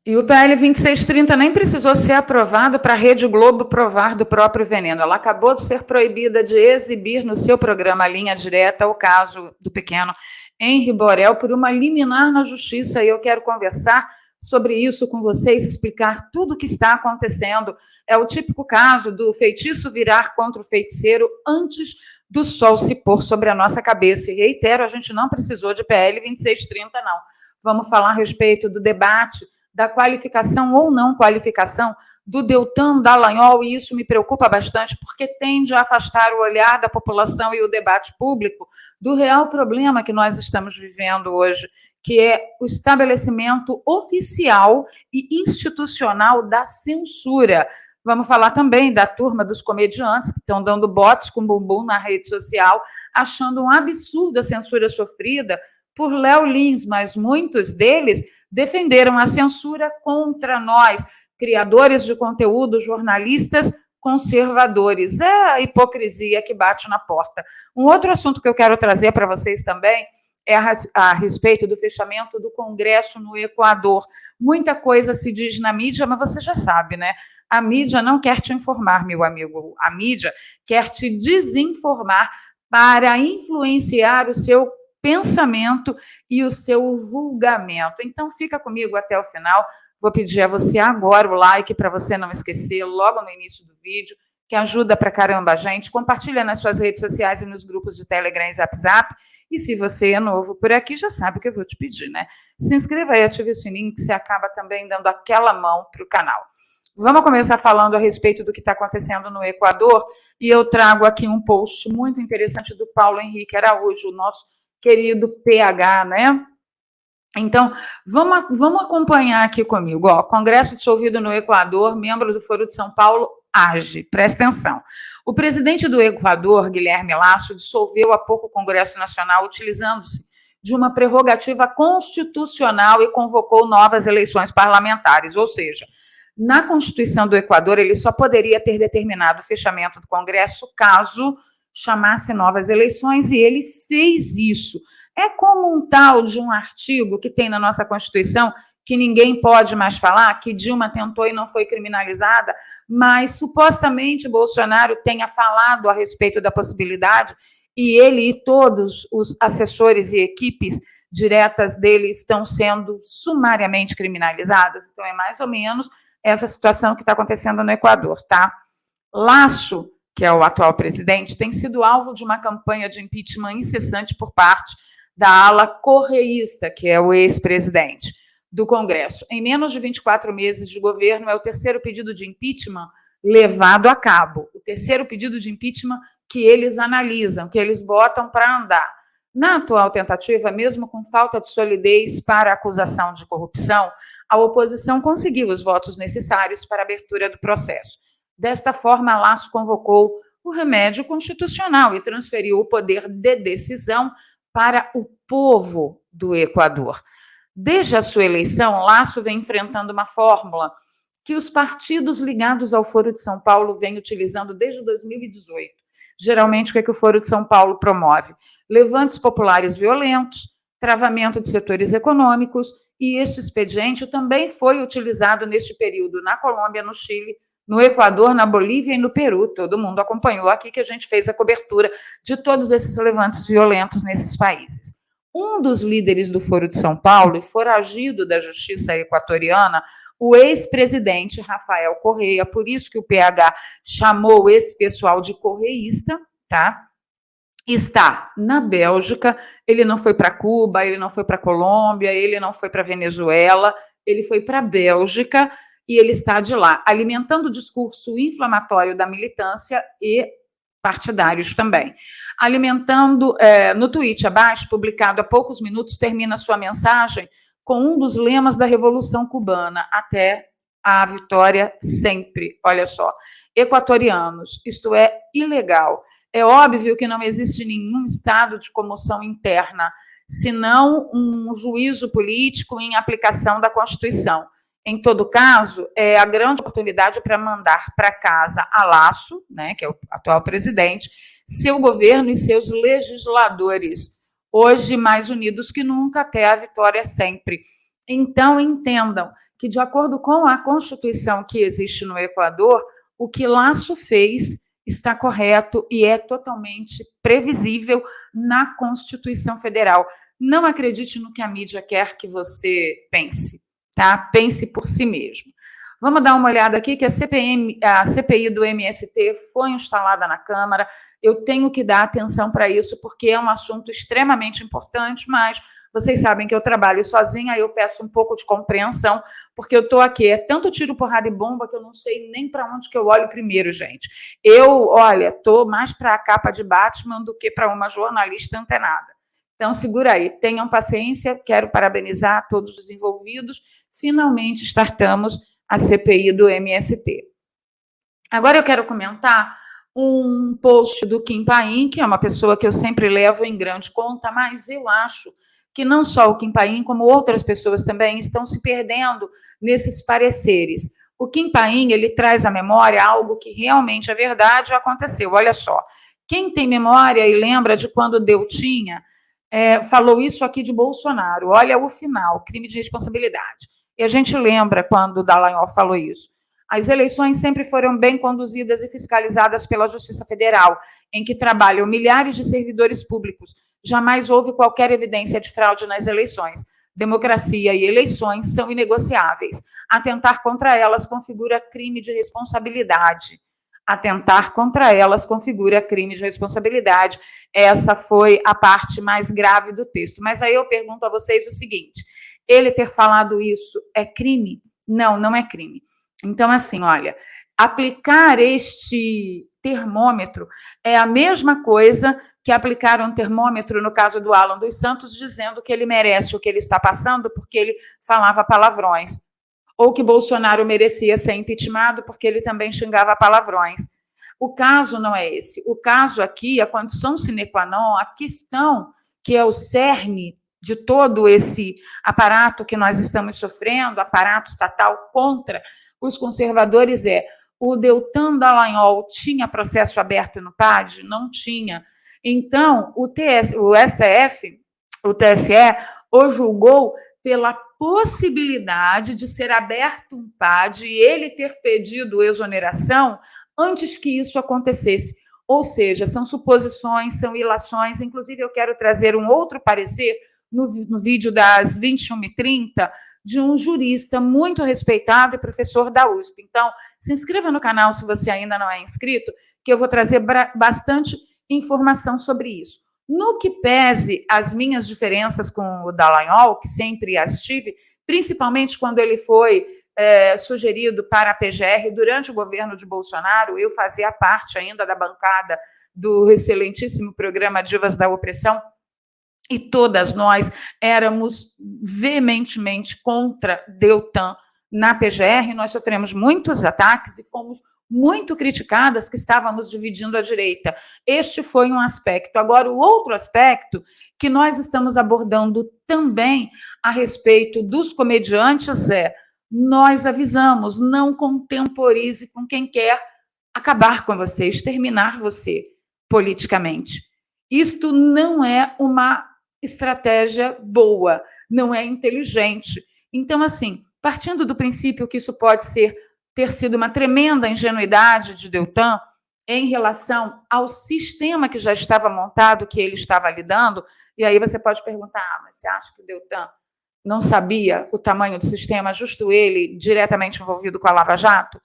E o PL 2630 nem precisou ser aprovado para a Rede Globo provar do próprio veneno. Ela acabou de ser proibida de exibir no seu programa Linha Direta o caso do pequeno Henri Borel por uma liminar na justiça. E eu quero conversar sobre isso com vocês, explicar tudo o que está acontecendo. É o típico caso do feitiço virar contra o feiticeiro antes do sol se pôr sobre a nossa cabeça. E reitero, a gente não precisou de PL 2630, não. Vamos falar a respeito do debate da qualificação ou não qualificação do Deltan Dallagnol, e isso me preocupa bastante, porque tende a afastar o olhar da população e o debate público do real problema que nós estamos vivendo hoje, que é o estabelecimento oficial e institucional da censura. Vamos falar também da turma dos comediantes que estão dando botes com bumbum na rede social, achando um absurdo a censura sofrida por Léo Lins, mas muitos deles defenderam a censura contra nós, criadores de conteúdo, jornalistas conservadores. É a hipocrisia que bate na porta. Um outro assunto que eu quero trazer para vocês também é a respeito do fechamento do Congresso no Equador. Muita coisa se diz na mídia, mas você já sabe, né? A mídia não quer te informar, meu amigo. A mídia quer te desinformar para influenciar o seu pensamento e o seu julgamento. Então, fica comigo até o final. Vou pedir a você agora o like para você não esquecer logo no início do vídeo, que ajuda pra caramba a gente. Compartilha nas suas redes sociais e nos grupos de Telegram e Zap. E se você é novo por aqui, já sabe o que eu vou te pedir, né? Se inscreva aí, ative o sininho, que você acaba também dando aquela mão para o canal. Vamos começar falando a respeito do que está acontecendo no Equador, e eu trago aqui um post muito interessante do Paulo Henrique Araújo, o nosso querido PH, né? Então, vamos acompanhar aqui comigo. Ó, Congresso dissolvido no Equador, membro do Foro de São Paulo age. Presta atenção. O presidente do Equador, Guilherme Lasso, dissolveu há pouco o Congresso Nacional utilizando-se de uma prerrogativa constitucional e convocou novas eleições parlamentares. Ou seja, na Constituição do Equador, ele só poderia ter determinado o fechamento do Congresso caso chamasse novas eleições, e ele fez isso. É como um tal de um artigo que tem na nossa Constituição que ninguém pode mais falar, que Dilma tentou e não foi criminalizada, mas supostamente Bolsonaro tenha falado a respeito da possibilidade, e ele e todos os assessores e equipes diretas dele estão sendo sumariamente criminalizadas. Então, é mais ou menos essa situação que está acontecendo no Equador, tá? Lasso, que é o atual presidente, tem sido alvo de uma campanha de impeachment incessante por parte da ala correísta, que é o ex-presidente do Congresso. Em menos de 24 meses de governo, é o terceiro pedido de impeachment levado a cabo. O terceiro pedido de impeachment que eles analisam, que eles botam para andar. Na atual tentativa, mesmo com falta de solidez para a acusação de corrupção, a oposição conseguiu os votos necessários para a abertura do processo. Desta forma, Lasso convocou o remédio constitucional e transferiu o poder de decisão para o povo do Equador. Desde a sua eleição, Lasso vem enfrentando uma fórmula que os partidos ligados ao Foro de São Paulo vêm utilizando desde 2018. Geralmente, o que o Foro de São Paulo promove? Levantes populares violentos, travamento de setores econômicos, e este expediente também foi utilizado neste período na Colômbia, no Chile, no Equador, na Bolívia e no Peru. Todo mundo acompanhou aqui que a gente fez a cobertura de todos esses levantes violentos nesses países. Um dos líderes do Foro de São Paulo e foragido da justiça equatoriana, o ex-presidente Rafael Correa, por isso que o PH chamou esse pessoal de correísta, tá? Está na Bélgica, ele não foi para Cuba, ele não foi para Colômbia, ele não foi para Venezuela, ele foi para a Bélgica, e ele está de lá, alimentando o discurso inflamatório da militância e partidários também. Alimentando, no tweet abaixo, publicado há poucos minutos, termina sua mensagem com um dos lemas da Revolução Cubana: até a vitória sempre. Olha só, equatorianos, isto é ilegal. É óbvio que não existe nenhum estado de comoção interna, senão um juízo político em aplicação da Constituição. Em todo caso, é a grande oportunidade para mandar para casa a Lasso, né, que é o atual presidente, seu governo e seus legisladores, hoje mais unidos que nunca, até a vitória sempre. Então, entendam que, de acordo com a Constituição que existe no Equador, o que Lasso fez está correto e é totalmente previsível na Constituição Federal. Não acredite no que a mídia quer que você pense, tá? Pense por si mesmo. Vamos dar uma olhada aqui que a CPI do MST foi instalada na Câmara. Eu tenho que dar atenção para isso, porque é um assunto extremamente importante, mas vocês sabem que eu trabalho sozinha, eu peço um pouco de compreensão, porque eu estou aqui, é tanto tiro, porrada e bomba que eu não sei nem para onde que eu olho primeiro, gente. Olha, estou mais para a capa de Batman do que para uma jornalista antenada. Então, segura aí, tenham paciência, quero parabenizar todos os envolvidos, finalmente startamos a CPI do MST. Agora eu quero comentar um post do Kim Paim, que é uma pessoa que eu sempre levo em grande conta, mas eu acho que não só o Kim Paim, como outras pessoas também estão se perdendo nesses pareceres. O Kim Paim, ele traz à memória algo que realmente é verdade e aconteceu. Olha só, quem tem memória e lembra de quando Deltinha falou isso aqui de Bolsonaro, olha o final, crime de responsabilidade. E a gente lembra quando o Dallagnol falou isso. As eleições sempre foram bem conduzidas e fiscalizadas pela Justiça Federal, em que trabalham milhares de servidores públicos. Jamais houve qualquer evidência de fraude nas eleições. Democracia e eleições são inegociáveis. Atentar contra elas configura crime de responsabilidade. Atentar contra elas configura crime de responsabilidade. Essa foi a parte mais grave do texto. Mas aí eu pergunto a vocês o seguinte: ele ter falado isso é crime? Não, não é crime. Então, assim, olha, aplicar este termômetro é a mesma coisa que aplicar um termômetro no caso do Alan dos Santos, dizendo que ele merece o que ele está passando porque ele falava palavrões, ou que Bolsonaro merecia ser impeachmentado porque ele também xingava palavrões. O caso não é esse. O caso aqui, a condição sine qua non, a questão que é o cerne de todo esse aparato que nós estamos sofrendo, aparato estatal contra os conservadores, o Deltan Dallagnol tinha processo aberto no PAD? Não tinha. Então, o STF, o TSE, o julgou pela possibilidade de ser aberto um PAD e ele ter pedido exoneração antes que isso acontecesse. Ou seja, são suposições, são ilações. Inclusive, eu quero trazer um outro parecer no vídeo das 21h30, de um jurista muito respeitado e professor da USP. Então, se inscreva no canal se você ainda não é inscrito, que eu vou trazer bastante informação sobre isso. No que pese as minhas diferenças com o Dallagnol, que sempre as tive, principalmente quando ele foi sugerido para a PGR durante o governo de Bolsonaro, eu fazia parte ainda da bancada do excelentíssimo programa Divas da Opressão, e todas nós éramos veementemente contra Deltan na PGR, nós sofremos muitos ataques e fomos muito criticadas que estávamos dividindo a direita. Este foi um aspecto. Agora, o outro aspecto que nós estamos abordando também a respeito dos comediantes nós avisamos, não contemporize com quem quer acabar com você, exterminar você politicamente. Isto não é uma estratégia boa, não é inteligente. Então, assim, partindo do princípio que isso pode ter sido uma tremenda ingenuidade de Deltan em relação ao sistema que já estava montado, que ele estava lidando, e aí você pode perguntar, mas você acha que o Deltan não sabia o tamanho do sistema, justo ele diretamente envolvido com a Lava Jato?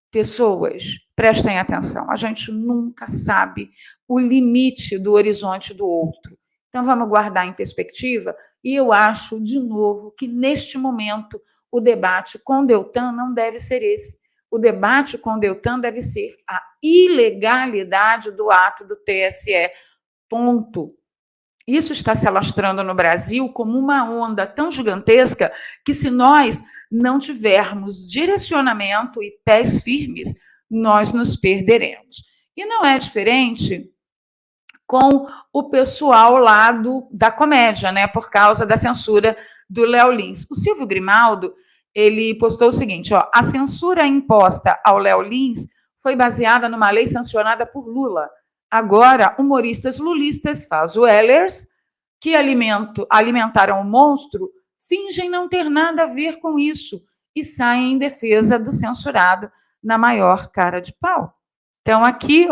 Pessoas, prestem atenção, a gente nunca sabe o limite do horizonte do outro. Então, vamos guardar em perspectiva, e eu acho, de novo, que neste momento o debate com Deltan não deve ser esse. O debate com Deltan deve ser a ilegalidade do ato do TSE. Ponto. Isso está se alastrando no Brasil como uma onda tão gigantesca que, se nós não tivermos direcionamento e pés firmes, nós nos perderemos. E não é diferente com o pessoal lá da comédia, né, por causa da censura do Léo Lins. O Silvio Grimaldo, ele postou o seguinte, a censura imposta ao Léo Lins foi baseada numa lei sancionada por Lula. Agora, humoristas lulistas, Fazuelers, que alimentaram o monstro, fingem não ter nada a ver com isso. e saem em defesa do censurado na maior cara de pau. Então, aqui,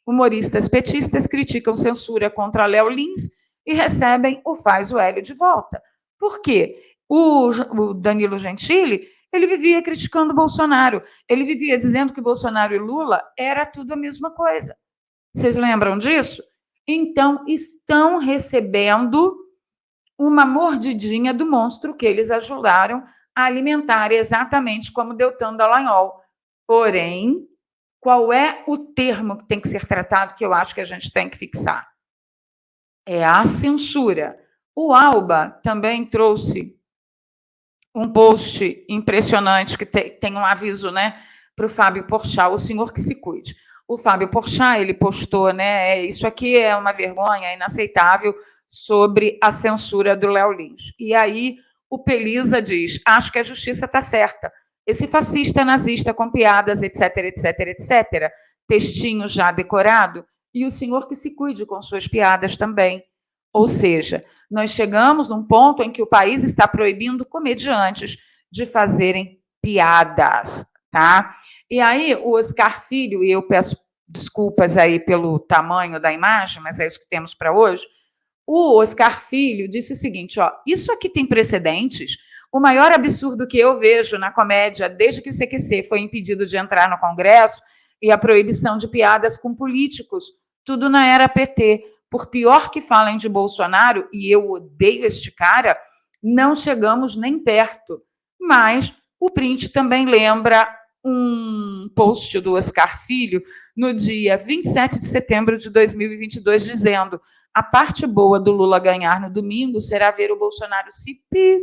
humoristas petistas criticam censura contra Léo Lins e recebem o Faz o Hélio de volta. Por quê? O Danilo Gentili, ele vivia criticando Bolsonaro, ele vivia dizendo que Bolsonaro e Lula era tudo a mesma coisa. Vocês lembram disso? Então, estão recebendo uma mordidinha do monstro que eles ajudaram a alimentar, exatamente como Deltan Dallagnol. Porém, qual é o termo que tem que ser tratado, que eu acho que a gente tem que fixar? É a censura. O Alba também trouxe um post impressionante, que tem um aviso, né, para o Fábio Porchat, o senhor que se cuide. O Fábio Porchat, ele postou, né, isso aqui é uma vergonha, é inaceitável, sobre a censura do Léo Lins. E aí o Pelisa diz, acho que a justiça está certa. Esse fascista nazista com piadas, etc, etc, etc, textinho já decorado, e o senhor que se cuide com suas piadas também. Ou seja, nós chegamos num ponto em que o país está proibindo comediantes de fazerem piadas, tá? E aí o Oscar Filho, e eu peço desculpas aí pelo tamanho da imagem, mas é isso que temos para hoje, o Oscar Filho disse o seguinte, isso aqui tem precedentes. O maior absurdo que eu vejo na comédia, desde que o CQC foi impedido de entrar no Congresso, e a proibição de piadas com políticos, tudo na era PT. Por pior que falem de Bolsonaro, e eu odeio este cara, não chegamos nem perto. Mas o print também lembra um post do Oscar Filho no dia 27 de setembro de 2022, dizendo: a parte boa do Lula ganhar no domingo será ver o Bolsonaro se pi.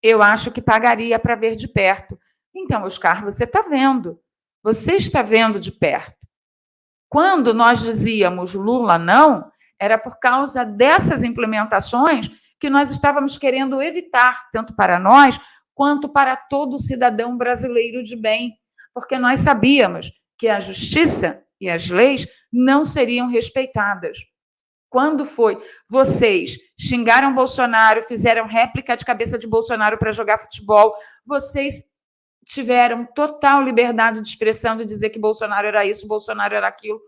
Eu acho que pagaria para ver de perto. Então, Oscar, você está vendo. Você está vendo de perto. Quando nós dizíamos Lula não, era por causa dessas implementações que nós estávamos querendo evitar, tanto para nós quanto para todo cidadão brasileiro de bem, porque nós sabíamos que a justiça e as leis não seriam respeitadas. Quando foi? Vocês xingaram Bolsonaro, fizeram réplica de cabeça de Bolsonaro para jogar futebol, vocês tiveram total liberdade de expressão de dizer que Bolsonaro era isso, Bolsonaro era aquilo.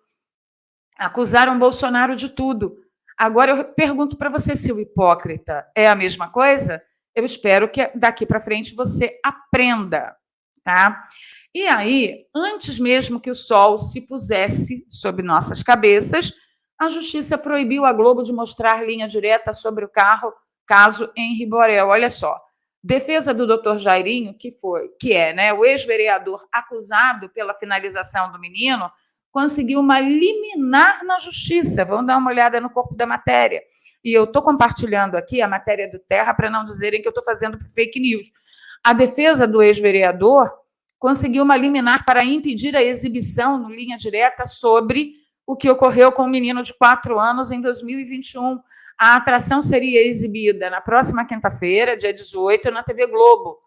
Acusaram Bolsonaro de tudo. Agora eu pergunto para você se o hipócrita é a mesma coisa. Eu espero que daqui para frente você aprenda, tá? E aí, antes mesmo que o sol se pusesse sobre nossas cabeças, a justiça proibiu a Globo de mostrar linha direta sobre o caso Henri Borel. Olha só, defesa do doutor Jairinho, que é, né, o ex-vereador acusado pela finalização do menino, conseguiu uma liminar na justiça. Vamos dar uma olhada no corpo da matéria. E eu estou compartilhando aqui a matéria do Terra para não dizerem que eu estou fazendo fake news. A defesa do ex-vereador conseguiu uma liminar para impedir a exibição no Linha Direta sobre o que ocorreu com um menino de 4 anos em 2021. A atração seria exibida na próxima quinta-feira, dia 18, na TV Globo.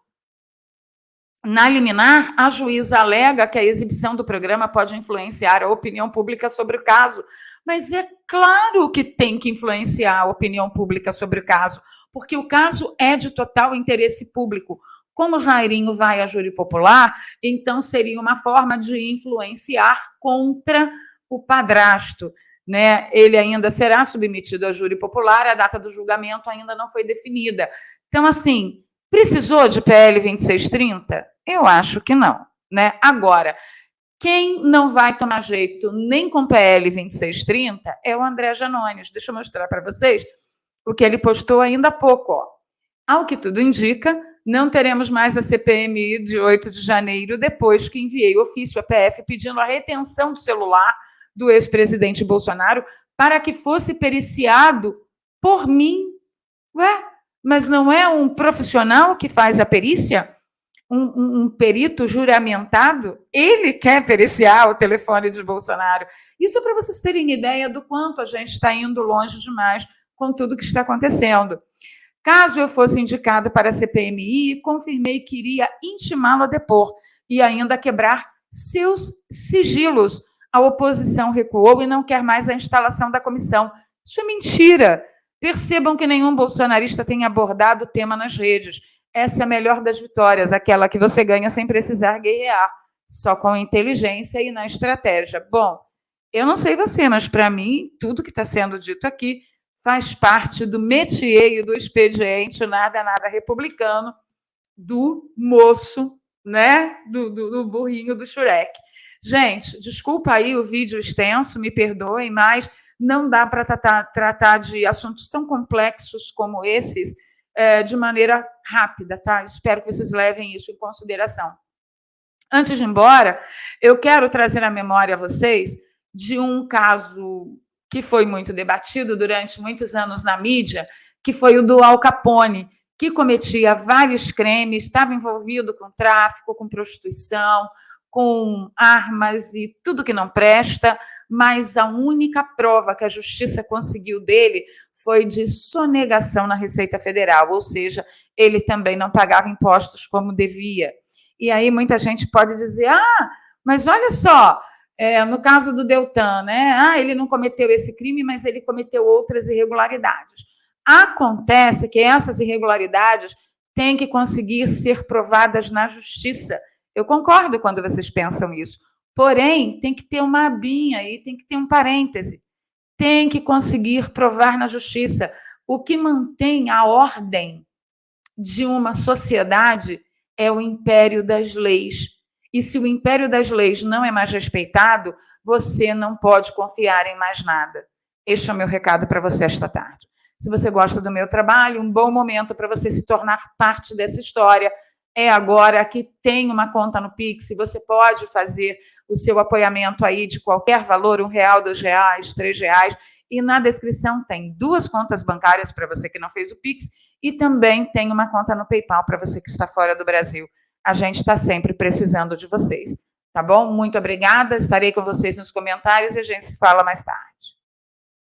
Na liminar, a juíza alega que a exibição do programa pode influenciar a opinião pública sobre o caso. Mas é claro que tem que influenciar a opinião pública sobre o caso, porque o caso é de total interesse público. Como Jairinho vai a júri popular, então seria uma forma de influenciar contra o padrasto, né? Ele ainda será submetido a júri popular, a data do julgamento ainda não foi definida. Então, assim, precisou de PL 2630? Eu acho que não, né? Agora, quem não vai tomar jeito nem com PL 2630 é o André Janones. Deixa eu mostrar para vocês o que ele postou ainda há pouco. Ao que tudo indica, não teremos mais a CPMI de 8 de janeiro, depois que enviei ofício à PF pedindo a retenção do celular do ex-presidente Bolsonaro para que fosse periciado por mim. Ué, mas não é um profissional que faz a perícia? Um perito juramentado? Ele quer periciar o telefone de Bolsonaro. Isso é para vocês terem ideia do quanto a gente está indo longe demais com tudo que está acontecendo. Caso eu fosse indicado para a CPMI, confirmei que iria intimá-lo a depor e ainda quebrar seus sigilos. A oposição recuou e não quer mais a instalação da comissão. Isso é mentira. Percebam que nenhum bolsonarista tem abordado o tema nas redes. essa é a melhor das vitórias, aquela que você ganha sem precisar guerrear, só com a inteligência e na estratégia. Bom, eu não sei você, mas para mim, tudo que está sendo dito aqui faz parte do métier e do expediente, nada republicano, do moço, né? Do burrinho do Shurek. Gente, desculpa aí o vídeo extenso, me perdoem, mas não dá para tratar de assuntos tão complexos como esses de maneira rápida, tá? Espero que vocês levem isso em consideração. Antes de ir embora, eu quero trazer à memória a vocês de um caso que foi muito debatido durante muitos anos na mídia, que foi o do Al Capone, que cometia vários crimes, estava envolvido com tráfico, com prostituição, com armas e tudo que não presta, mas a única prova que a justiça conseguiu dele foi de sonegação na Receita Federal, ou seja, ele também não pagava impostos como devia. E aí muita gente pode dizer, mas olha só, no caso do Deltan, né? Ele não cometeu esse crime, mas ele cometeu outras irregularidades. Acontece que essas irregularidades têm que conseguir ser provadas na justiça. Eu concordo quando vocês pensam isso. Porém, tem que ter uma abinha aí, tem que ter um parêntese. Tem que conseguir provar na justiça. O que mantém a ordem de uma sociedade é o império das leis. E se o império das leis não é mais respeitado, você não pode confiar em mais nada. Este é o meu recado para você esta tarde. Se você gosta do meu trabalho, um bom momento para você se tornar parte dessa história é agora. Que tem uma conta no Pix, você pode fazer o seu apoiamento aí de qualquer valor, R$1, R$2, R$3, e na descrição tem 2 contas bancárias para você que não fez o Pix e também tem uma conta no PayPal para você que está fora do Brasil. A gente está sempre precisando de vocês, tá bom? Muito obrigada, estarei com vocês nos comentários e a gente se fala mais tarde.